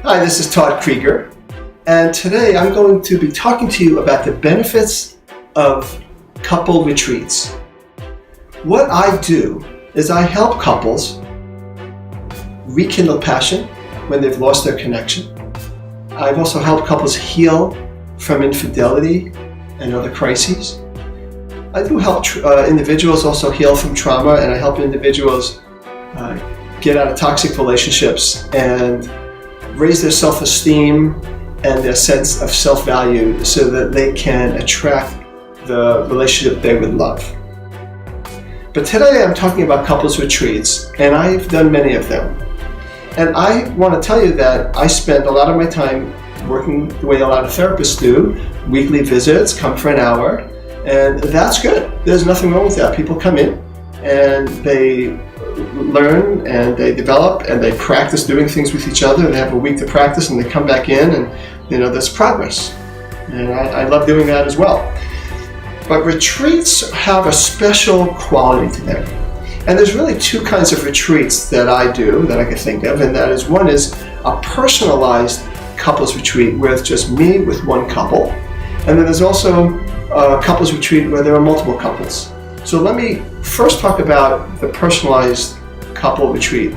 Hi, this is Todd Creager, and today I'm going to be talking to you about the benefits of couple retreats. What I do is I help couples rekindle passion when they've lost their connection. I've also helped couples heal from infidelity and other crises. I do help individuals also heal from trauma, and I help individuals get out of toxic relationships and raise their self-esteem and their sense of self-value so that they can attract the relationship they would love. But today I'm talking about couples retreats, and I've done many of them. And I want to tell you that I spend a lot of my time working the way a lot of therapists do, weekly visits, come for an hour, and that's good. There's nothing wrong with that. People come in and they learn and they develop and they practice doing things with each other. They have a week to practice and they come back in and there's progress. And I love doing that as well. But retreats have a special quality to them. And there's really two kinds of retreats that I do that I can think of, and that is, one is a personalized couples retreat where it's just me with one couple. And then there's also a couples retreat where there are multiple couples. So let me first talk about the personalized couple retreat.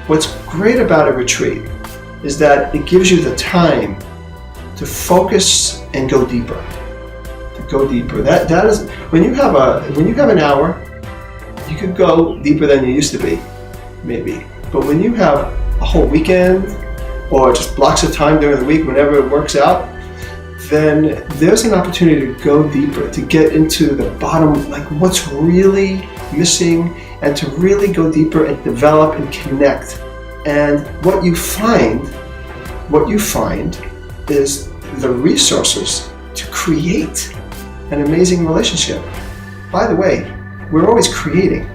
What's great about a retreat is that it gives you the time to focus and go deeper. That is when you have an hour, you could go deeper than you used to be, maybe. But when you have a whole weekend or just blocks of time during the week, whenever it works out, then there's an opportunity to go deeper, to get into the bottom, like what's really missing, and to really go deeper and develop and connect. And what you find is the resources to create an amazing relationship. By the way, we're always creating,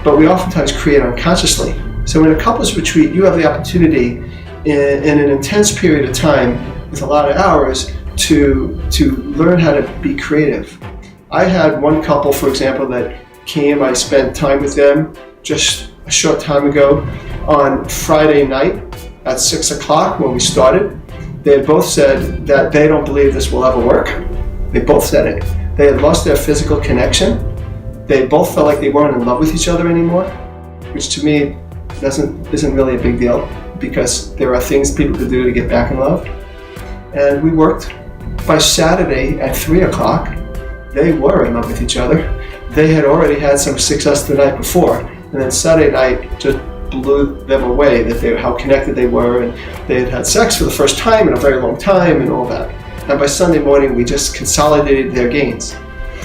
but we oftentimes create unconsciously. So in a couples retreat, you have the opportunity in an intense period of time with a lot of hours to learn how to be creative. I had one couple, for example, that came. I spent time with them just a short time ago on Friday night at 6 o'clock when we started. They had both said that they don't believe this will ever work. They both said it. They had lost their physical connection. They both felt like they weren't in love with each other anymore, which to me isn't really a big deal, because there are things people could do to get back in love. And we worked. By Saturday at 3 o'clock, they were in love with each other. They had already had some success the night before, and then Saturday night just blew them away, how connected they were, and they had had sex for the first time in a very long time and all that. And by Sunday morning, we just consolidated their gains.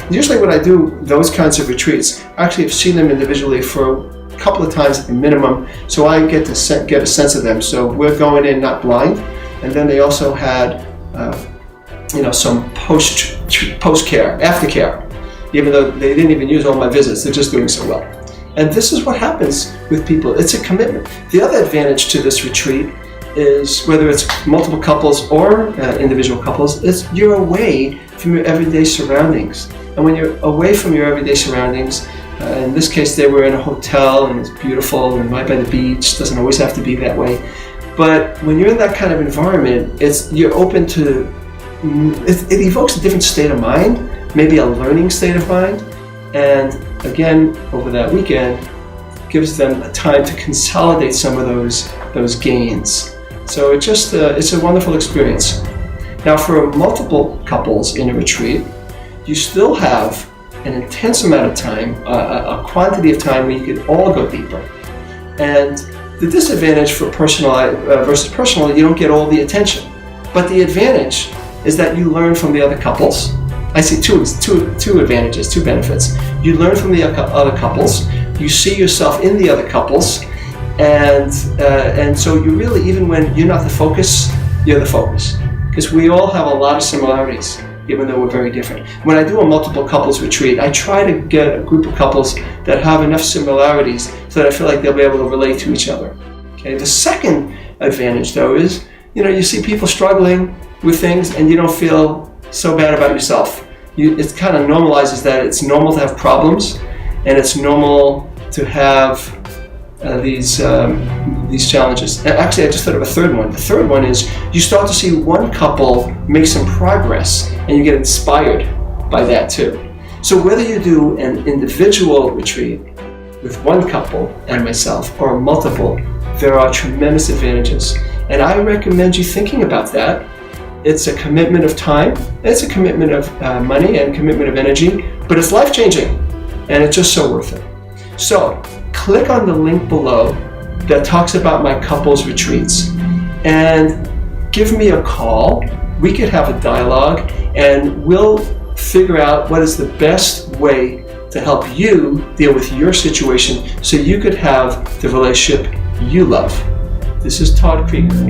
Usually when I do those kinds of retreats, I actually have seen them individually for a couple of times at the minimum, so I get to get a sense of them. So we're going in not blind, and then they also had some post-care, aftercare, even though they didn't even use all my visits. They're just doing so well. And this is what happens with people. It's a commitment. The other advantage to this retreat is, whether it's multiple couples or individual couples, is you're away from your everyday surroundings. And when you're away from your everyday surroundings, in this case they were in a hotel and it's beautiful and right by the beach. Doesn't always have to be that way. But when you're in that kind of environment, you're open to, it evokes a different state of mind, maybe a learning state of mind. And again, over that weekend, gives them a time to consolidate some of those gains. So it's a wonderful experience. Now, for multiple couples in a retreat, you still have an intense amount of time, a quantity of time where you can all go deeper. And the disadvantage for personal versus personal, you don't get all the attention. But the advantage is that you learn from the other couples. I see two advantages, two benefits. You learn from the other couples. You see yourself in the other couples, and so you really, even when you're not the focus, you're the focus. Because we all have a lot of similarities, even though we're very different. When I do a multiple couples retreat, I try to get a group of couples that have enough similarities so that I feel like they'll be able to relate to each other. Okay. The second advantage, though, is you see people struggling with things, and you don't feel so bad about yourself. It kind of normalizes that it's normal to have problems, and it's normal to have these challenges. And actually, I just thought of a third one. The third one is you start to see one couple make some progress, and you get inspired by that too. So whether you do an individual retreat with one couple and myself, or multiple, there are tremendous advantages. And I recommend you thinking about that. It's a commitment of time, it's a commitment of money and commitment of energy, but it's life-changing, and it's just so worth it. So click on the link below that talks about my couples retreats and give me a call. We could have a dialogue, and we'll figure out what is the best way to help you deal with your situation so you could have the relationship you love. This is Todd Creager,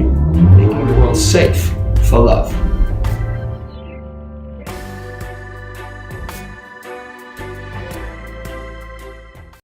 making the world safe for love.